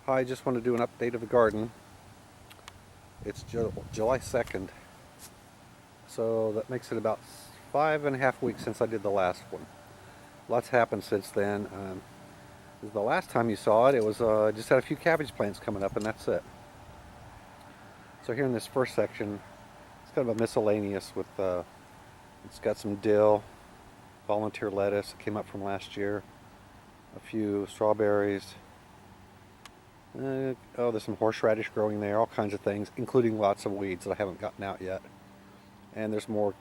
Hi, I just want to do an update of the garden. It's July 2nd, so that makes it about 5.5 weeks since I did the last one. Lots happened since then. The last time you saw it, it was just had a few cabbage plants coming up, and that's it. So here in this first section, it's kind of a miscellaneous with, it's got some dill, volunteer lettuce that came up from last year, a few strawberries. There's some horseradish growing there, all kinds of things, including lots of weeds that I haven't gotten out yet. And there's more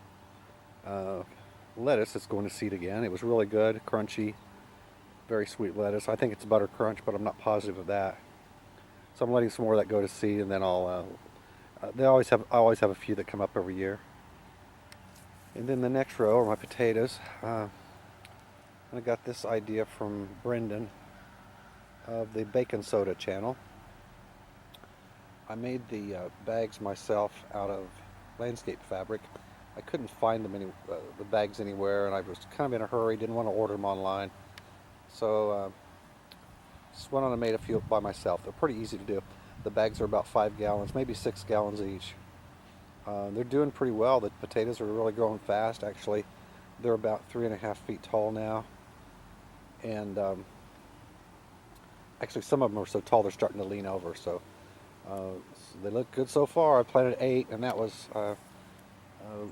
lettuce that's going to seed again. It was really good, crunchy, very sweet lettuce. I think it's butter crunch, but I'm not positive of that. So I'm letting some more of that go to seed, and then I always have a few that come up every year. And then the next row are my potatoes. I got this idea from Brendan of the Bacon Soda channel. I made the bags myself out of landscape fabric. I couldn't find them the bags anywhere, and I was kind of in a hurry, didn't want to order them online. So just went on and made a few by myself. They're pretty easy to do. The bags are about 5 gallons, maybe 6 gallons each. They're doing pretty well. The potatoes are really growing fast. Actually, they're about 3.5 feet tall now. And actually, some of them are so tall they're starting to lean over. So they look good so far. I planted 8, and that was I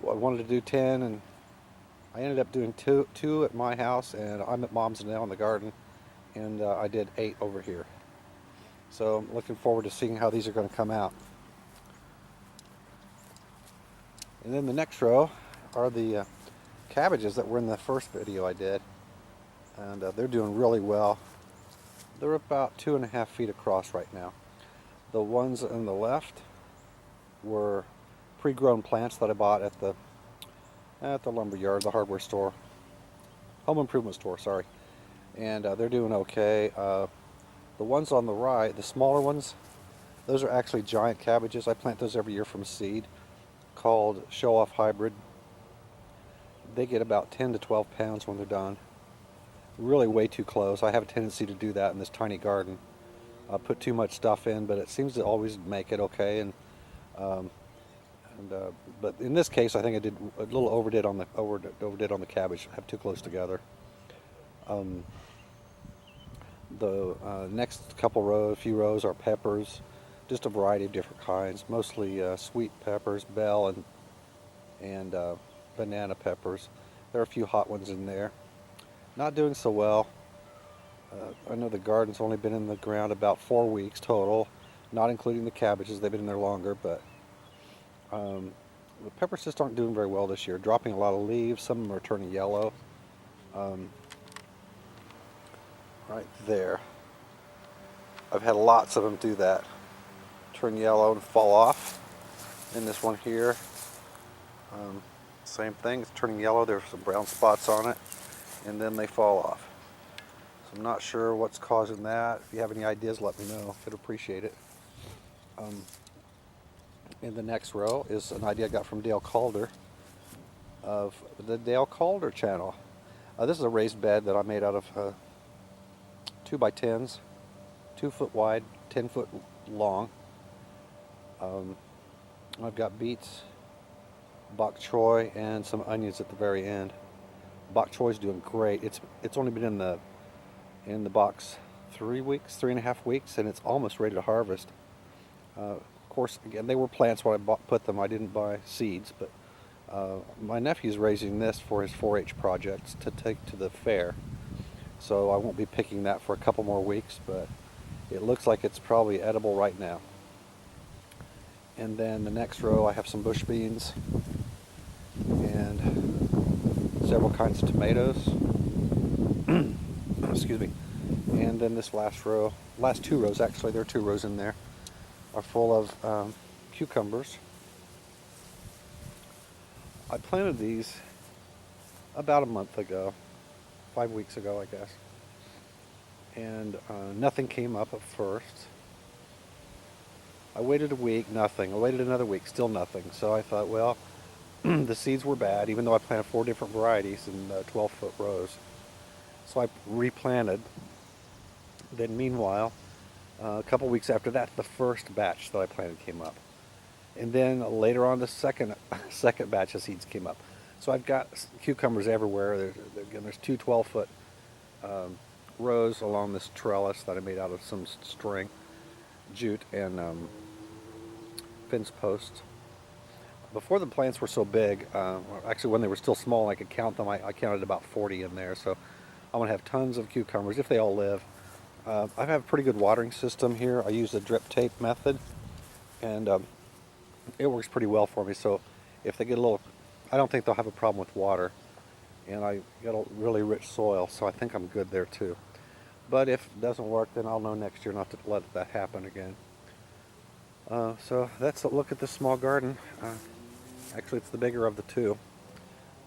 wanted to do 10, and I ended up doing two at my house, and I'm at Mom's now in the garden, and I did 8 over here. So I'm looking forward to seeing how these are going to come out. And then the next row are the cabbages that were in the first video I did, and they're doing really well. They're about 2.5 feet across right now. The ones on the left were pre-grown plants that I bought at the lumber yard, the hardware store, home improvement store, sorry. And they're doing okay. The ones on the right, the smaller ones, those are actually giant cabbages. I plant those every year from seed, called Show Off Hybrid. They get about 10 to 12 pounds when they're done. Really way too close. I have a tendency to do that in this tiny garden. I put too much stuff in, but it seems to always make it okay. But in this case, I think I did a little overdid on the cabbage. I have too close together. The next few rows are peppers, just a variety of different kinds, mostly sweet peppers, bell and banana peppers. There are a few hot ones in there. Not doing so well. I know the garden's only been in the ground about 4 weeks total, not including the cabbages. They've been in there longer, but the peppers just aren't doing very well this year. Dropping a lot of leaves. Some of them are turning yellow. Right there. I've had lots of them do that. Turn yellow and fall off. And this one here, same thing. It's turning yellow. There's some brown spots on it, and then they fall off. So I'm not sure what's causing that. If you have any ideas, let me know. I'd appreciate it. In the next row is an idea I got from Dale Calder of the Dale Calder channel. This is a raised bed that I made out of 2x10s, 2 foot wide, 10 foot long. I've got beets, bok choy, and some onions at the very end. Bok choy's doing great. It's only been in the box 3.5 weeks, and it's almost ready to harvest. Of course, again, they were plants when I put them. I didn't buy seeds, but my nephew's raising this for his 4-H projects to take to the fair. So I won't be picking that for a couple more weeks, but it looks like it's probably edible right now. And then the next row, I have some bush beans and several kinds of tomatoes. Excuse me. And then this last 2 rows actually, there are 2 rows in there, are full of cucumbers. I planted these about a month ago, 5 weeks ago, I guess. And nothing came up at first. I waited a week, nothing. I waited another week, still nothing. So I thought, well, the seeds were bad, even though I planted 4 different varieties in 12-foot rows. So I replanted. Then meanwhile, A couple weeks after that, the first batch that I planted came up. And then later on, the second second batch of seeds came up. So I've got cucumbers everywhere. Again, there's two 12-foot rows along this trellis that I made out of some string, jute, and fence posts. Before the plants were so big, actually when they were still small, I could count them. I counted about 40 in there. So I'm gonna have tons of cucumbers if they all live. I have a pretty good watering system here. I use the drip tape method, and it works pretty well for me. So if they get a little, I don't think they'll have a problem with water, and I got a really rich soil, so I think I'm good there too. But if it doesn't work, then I'll know next year not to let that happen again. So that's a look at this small garden. Actually, it's the bigger of the two.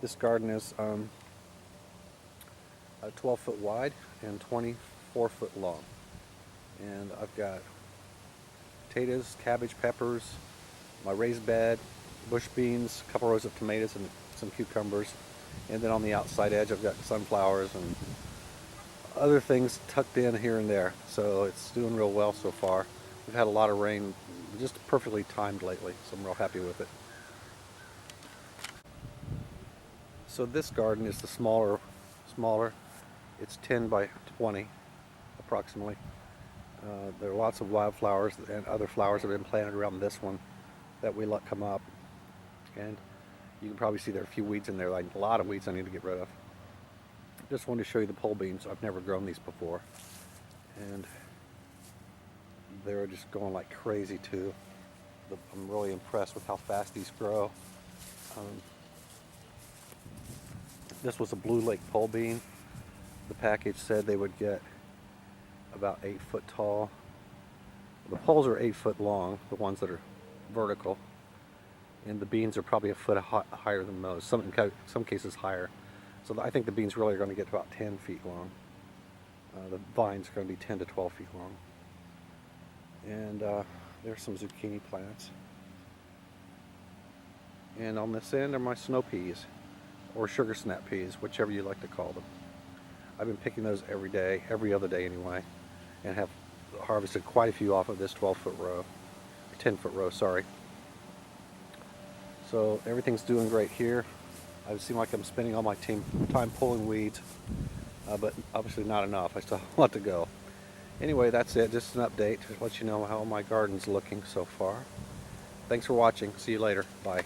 This garden is 12 foot wide and 24 foot long. And I've got potatoes, cabbage, peppers, my raised bed, bush beans, a couple rows of tomatoes, and some cucumbers. And then on the outside edge, I've got sunflowers and other things tucked in here and there. So it's doing real well so far. We've had a lot of rain, just perfectly timed lately, so I'm real happy with it. So this garden is the smaller. It's 10 by 20 approximately. There are lots of wildflowers and other flowers that have been planted around this one that we let come up. And you can probably see there are a few weeds in there, like a lot of weeds I need to get rid of. Just wanted to show you the pole beans. I've never grown these before. And they're just going like crazy too. I'm really impressed with how fast these grow. This was a Blue Lake pole bean. The package said they would get about 8 foot tall. The poles are 8 foot long, the ones that are vertical, and the beans are probably a foot higher than most. Some cases higher. So I think the beans really are going to get about 10 feet long. The vines are going to be 10 to 12 feet long. And there's some zucchini plants. And on this end are my snow peas, or sugar snap peas, whichever you like to call them. I've been picking those every day, every other day anyway, and have harvested quite a few off of this 12-foot row, 10-foot row, sorry. So everything's doing great here. I seem like I'm spending all my time pulling weeds, but obviously not enough. I still have a lot to go. Anyway, that's it. Just an update to let you know how my garden's looking so far. Thanks for watching. See you later. Bye.